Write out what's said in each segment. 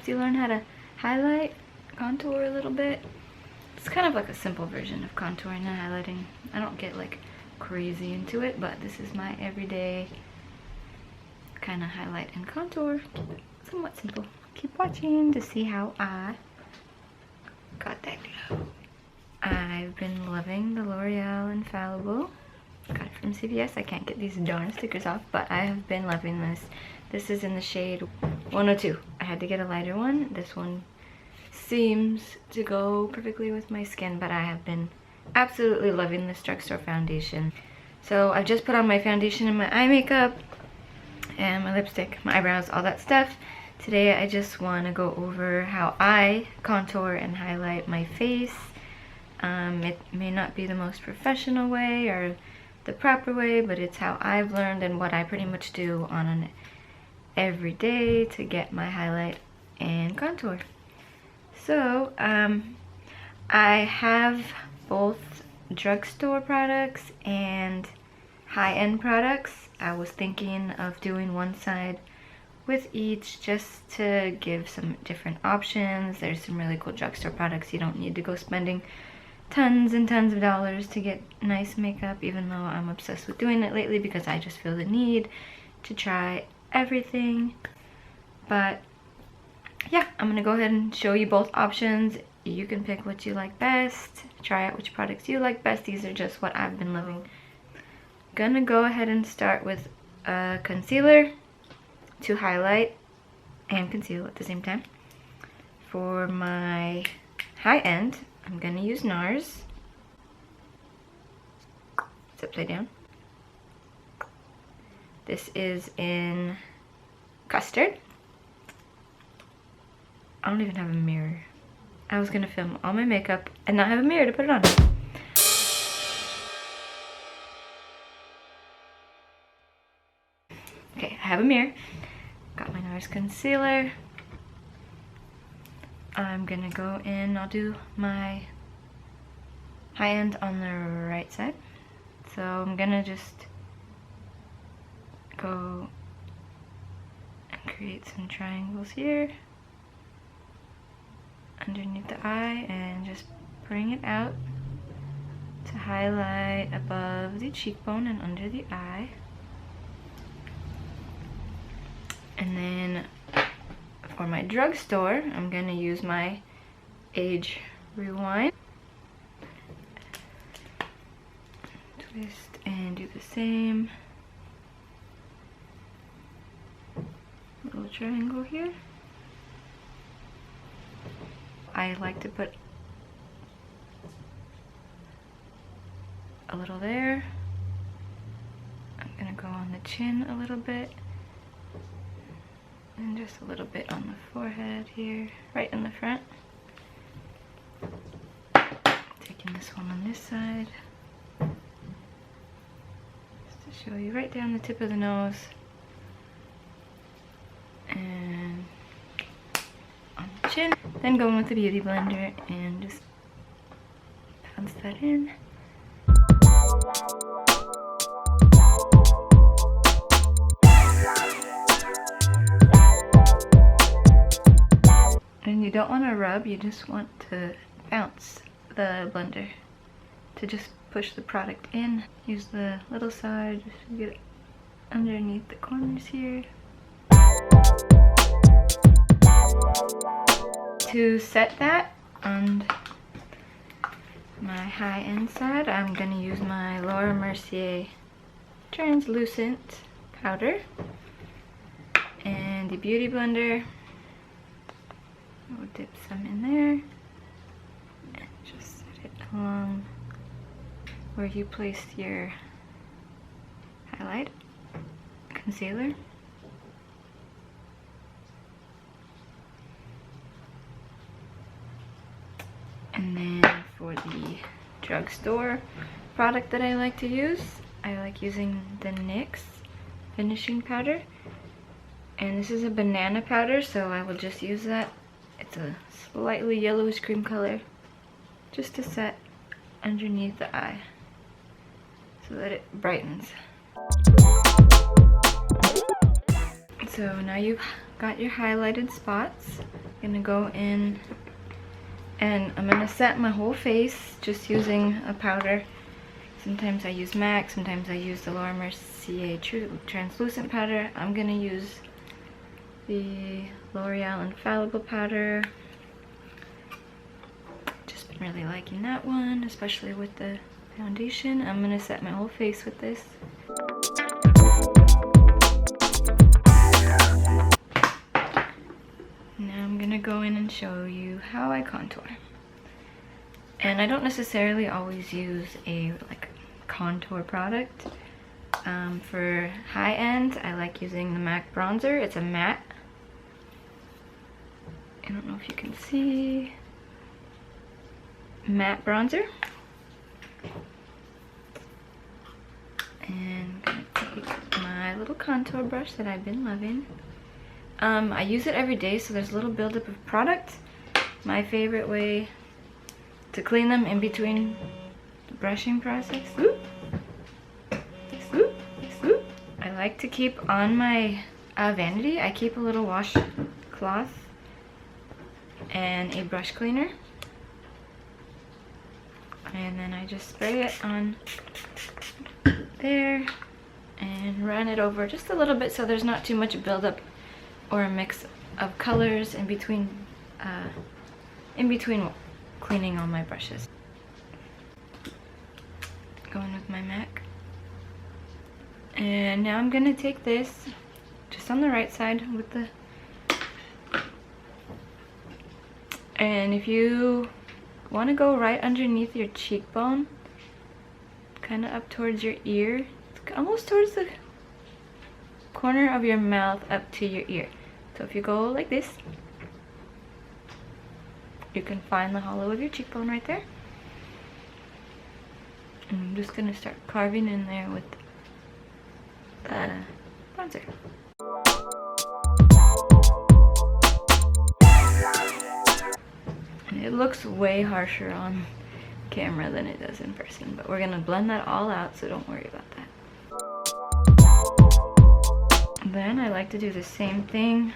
helped you learn how to highlight, contour a little bit. It's kind of like a simple version of contouring and highlighting. I don't get like crazy into it, but this is my everyday kind of highlight and contour. Keep it somewhat simple. Keep watching to see how I got that glow. I've been loving the L'Oreal Infallible. Got it from CVS. I can't get these darn stickers off, but I have been loving this. This is in the shade 102. I had to get a lighter one. This one seems to go perfectly with my skin, but I have been absolutely loving this drugstore foundation. So I've just put on my foundation and my eye makeup and my lipstick, my eyebrows, all that stuff. Today I just want to go over how I contour and highlight my face. It may not be the most professional way or the proper way, but it's how I've learned and what I pretty much do on an every day to get my highlight and contour. So I have both drugstore products and high-end products. I was thinking of doing one side with each just to give some different options. There's some really cool drugstore products. You don't need to go spending tons and tons of dollars to get nice makeup, even though I'm obsessed with doing it lately because I just feel the need to try everything. But yeah, I'm gonna go ahead and show you both options. You can pick what you like best, try out which products you like best. These are just what I've been loving. Gonna go ahead and start with a concealer to highlight and conceal at the same time. For my high end, I'm gonna use NARS. It's upside down. This is in Custard. I don't even have a mirror. I was gonna film all my makeup and not have a mirror to put it on. Okay, I have a mirror. Got my NARS concealer. I'm gonna go in, I'll do my high end on the right side. So I'm gonna just go and create some triangles here underneath the eye and just bring it out to highlight above the cheekbone and under the eye. And then for my drugstore, I'm gonna use my Age Rewind. Twist and do the same. Little triangle here. I like to put a little there. I'm gonna go on the chin a little bit. And just a little bit on the forehead here, right in the front. Taking this one on this side. Just to show you right down the tip of the nose. And on the chin. Then going with the Beauty Blender and just pounce that in. And you don't want to rub, you just want to bounce the blender to just push the product in. Use the little side just to get it underneath the corners here. To set that on my high end side, I'm going to use my Laura Mercier translucent powder and the Beauty Blender. We'll dip some in there and just set it along where you placed your highlight, concealer. And then for the drugstore product that I like to use, I like using the NYX finishing powder. And this is a banana powder, so I will just use that. It's a slightly yellowish cream color, just to set underneath the eye so that it brightens. So now you've got your highlighted spots gonna go in and I'm gonna set my whole face just using a powder. Sometimes I use MAC, sometimes I use the Laura Mercier translucent powder. I'm gonna use the L'Oreal Infallible powder. Just been really liking that one, especially with the foundation. I'm gonna set my whole face with this. Now I'm gonna go in and show you how I contour. And I don't necessarily always use a contour product. For high end, I like using the MAC bronzer. It's a matte. I don't know if you can see. Matte bronzer. And I'm gonna take my little contour brush that I've been loving. I use it every day, so there's a little buildup of product. My favorite way to clean them in between the brushing process. I like to keep on my vanity, I keep a little washcloth and a brush cleaner. And then I just spray it on there and run it over just a little bit so there's not too much buildup or a mix of colors in between cleaning all my brushes. Going with my MAC. And now I'm gonna take this just on the right side with the, and if you want to go right underneath your cheekbone, kind of up towards your ear, almost towards the corner of your mouth up to your ear. So if you go like this, you can find the hollow of your cheekbone right there. And I'm just gonna start carving in there with the bronzer. And it looks way harsher on camera than it does in person, but we're gonna blend that all out, so don't worry about that. Then I like to do the same thing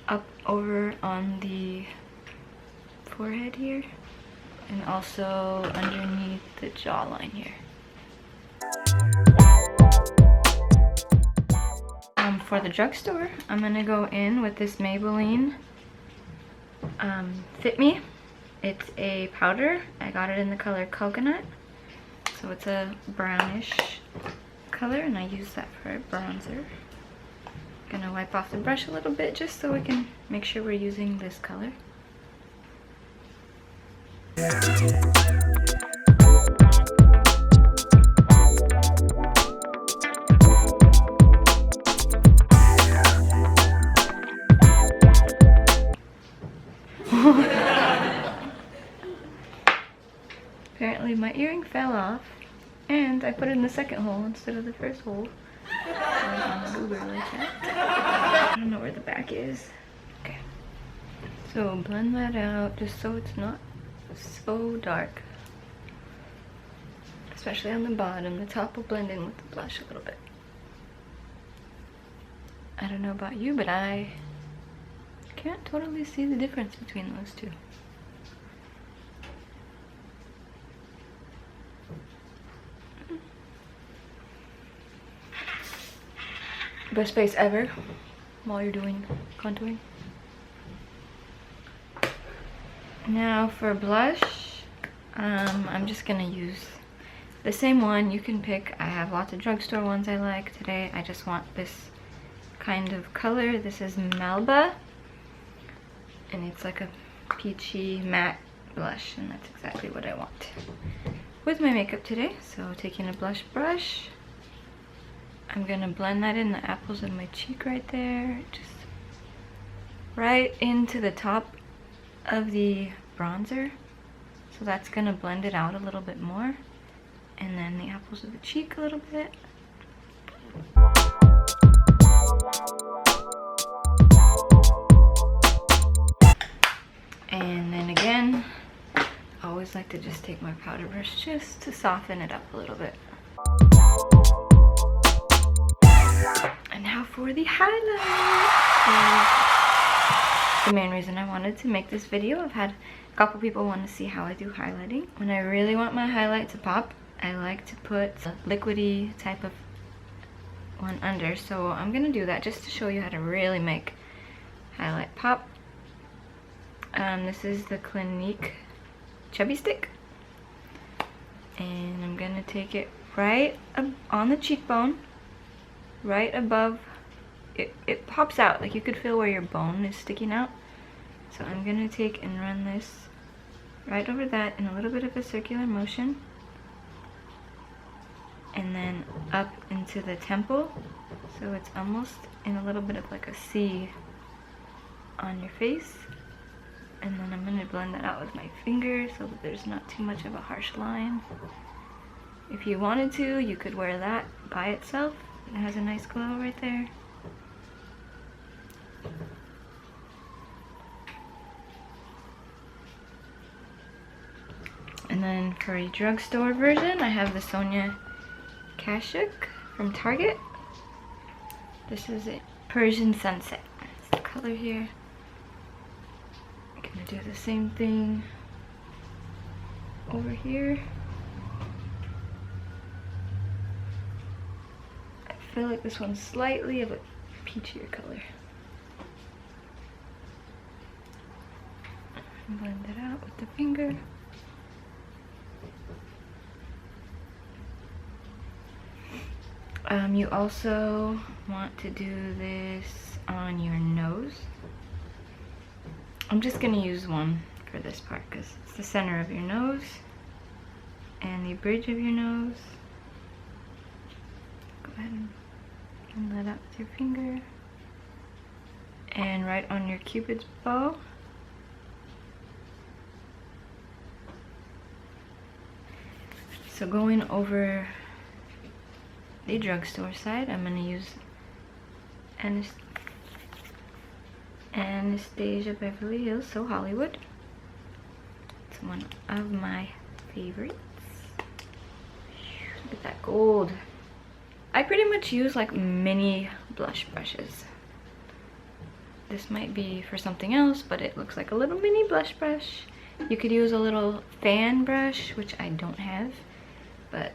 up over on the forehead here, and also underneath the jawline here. For the drugstore, I'm gonna go in with this Maybelline Fit Me. It's a powder. I got it in the color Coconut, so it's a brownish color, and I use that for a bronzer. Gonna wipe off the brush a little bit just so we can make sure we're using this color. Apparently my earring fell off, and I put it in the second hole instead of the first hole. I don't know where the back is. Okay. So blend that out just so it's not so dark. Especially on the bottom. The top will blend in with the blush a little bit. I don't know about you, but I can't totally see the difference between those two. Best face ever while you're doing contouring. Now for blush, I'm just gonna use the same one. You can pick. I have lots of drugstore ones I like. Today I just want this kind of color. This is Melba, and it's like a peachy matte blush, and that's exactly what I want with my makeup today. So taking a blush brush, I'm gonna blend that in the apples of my cheek right there, just right into the top of the bronzer. So that's gonna blend it out a little bit more, and then the apples of the cheek a little bit. And then again, I always like to just take my powder brush just to soften it up a little bit. And now for the highlight. the main reason I wanted to make this video. I've had a couple people want to see how I do highlighting. When I really want my highlight to pop, I like to put a liquidy type of one under. So I'm gonna do that just to show you how to really make highlight pop. This is the Clinique Chubby Stick. And I'm gonna take it right on the cheekbone, right above. It pops out, like you could feel where your bone is sticking out. So I'm gonna take and run this right over that in a little bit of a circular motion. And then up into the temple. So it's almost in a little bit of like a C on your face. And then I'm gonna blend that out with my finger so that there's not too much of a harsh line. If you wanted to, you could wear that by itself. It has a nice glow right there. And then for a drugstore version, I have the Sonia Kashuk from Target. This is a Persian Sunset. It's the color here. I'm gonna do the same thing over here. I feel like this one's slightly of a peachier color. Blend it out with the finger. You also want to do this on your nose. I'm just gonna use one for this part because it's the center of your nose and the bridge of your nose. Go ahead and blend that out with your finger. And right on your cupid's bow. So going over the drugstore side, I'm gonna use Anastasia Beverly Hills So Hollywood. It's one of my favorites. Look at that gold. I pretty much use like mini blush brushes. This might be for something else, but it looks like a little mini blush brush. You could use a little fan brush, which I don't have, but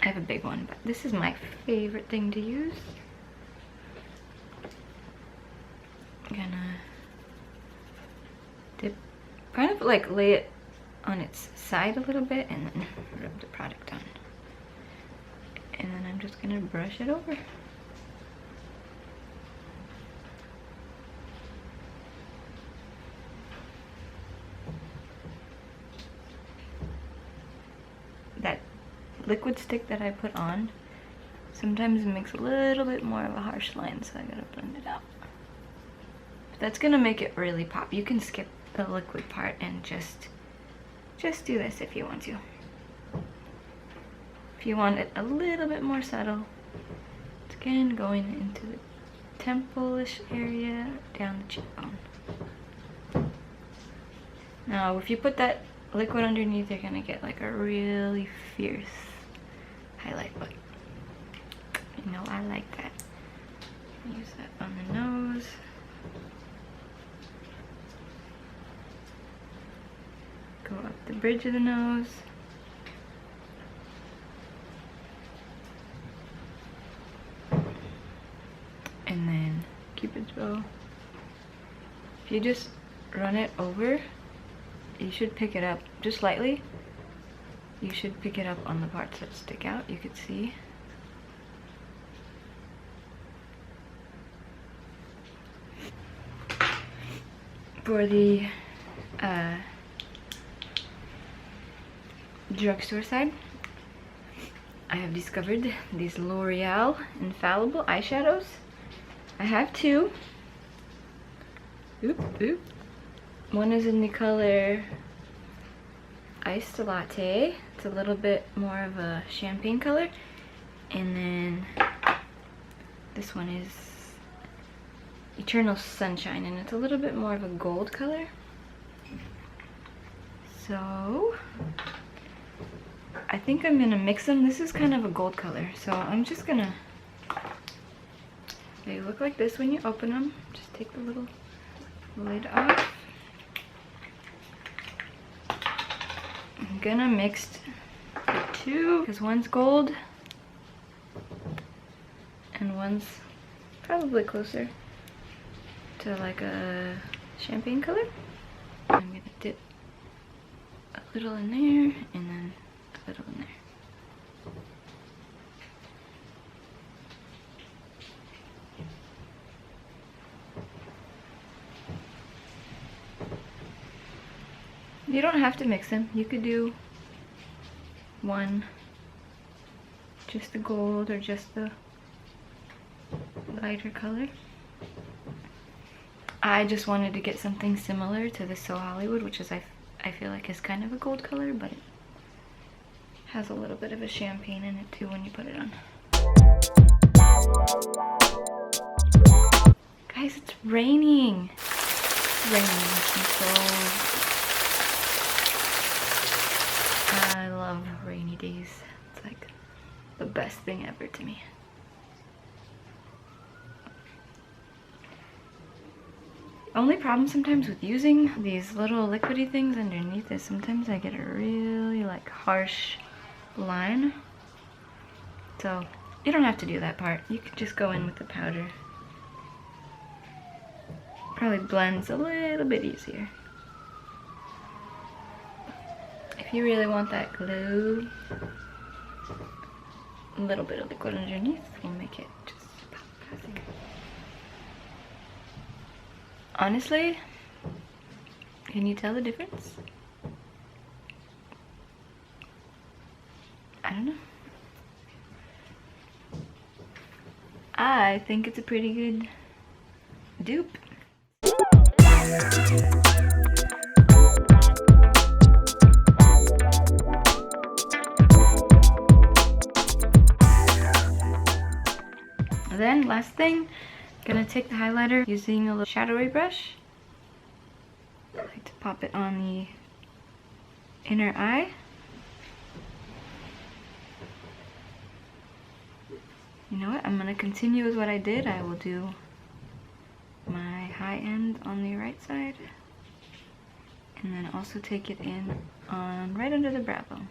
I have a big one. But this is my favorite thing to use. I'm gonna dip, kind of like lay it on its side a little bit and then rub the product on. And then I'm just gonna brush it over. That liquid stick that I put on sometimes makes a little bit more of a harsh line, so I gotta blend it out. But that's gonna make it really pop. You can skip the liquid part and just do this if you want to. If you want it a little bit more subtle, it's again going into the temple-ish area, down the cheekbone. Now, if you put that liquid underneath, you're gonna get like a really fierce highlight, but you know, I like that. Use that on the nose. Go up the bridge of the nose. And then Cupid's bow. If you just run it over, you should pick it up just lightly. You should pick it up on the parts that stick out. You could see. For the drugstore side, I have discovered these L'Oreal Infallible eyeshadows. I have two. One is in the color Iced Latte. It's a little bit more of a champagne color. And then this one is Eternal Sunshine, and it's a little bit more of a gold color. So I think I'm gonna mix them. This is kind of a gold color, so I'm just gonna, they look like this when you open them. Just take the little lid off. I'm gonna mix the two because one's gold and one's probably closer to like a champagne color. I'm gonna dip a little in there and then a little in there. You don't have to mix them. You could do one, just the gold or just the lighter color. I just wanted to get something similar to the So Hollywood, which is I feel like is kind of a gold color, but it has a little bit of a champagne in it too when you put it on. Guys, it's raining. It's raining. So I love rainy days. It's like the best thing ever to me. Only problem sometimes with using these little liquidy things underneath is sometimes I get a really like harsh line. So you don't have to do that part. You could just go in with the powder. Probably blends a little bit easier. If you really want that glow, a little bit of liquid underneath will make it just pop, I think. Honestly, can you tell the difference? I don't know. I think it's a pretty good dupe. Then last thing, gonna take the highlighter using a little shadowy brush. I like to pop it on the inner eye. You know what? I'm gonna continue with what I did. I will do my high end on the right side, and then also take it in on right under the brow bone.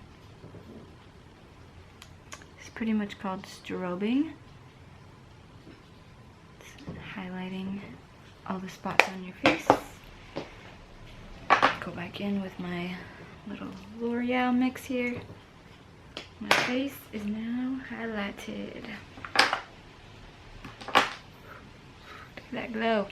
It's pretty much called strobing. Highlighting all the spots on your face. Go back in with my little L'Oreal mix here. My face is now highlighted. Look at that glow.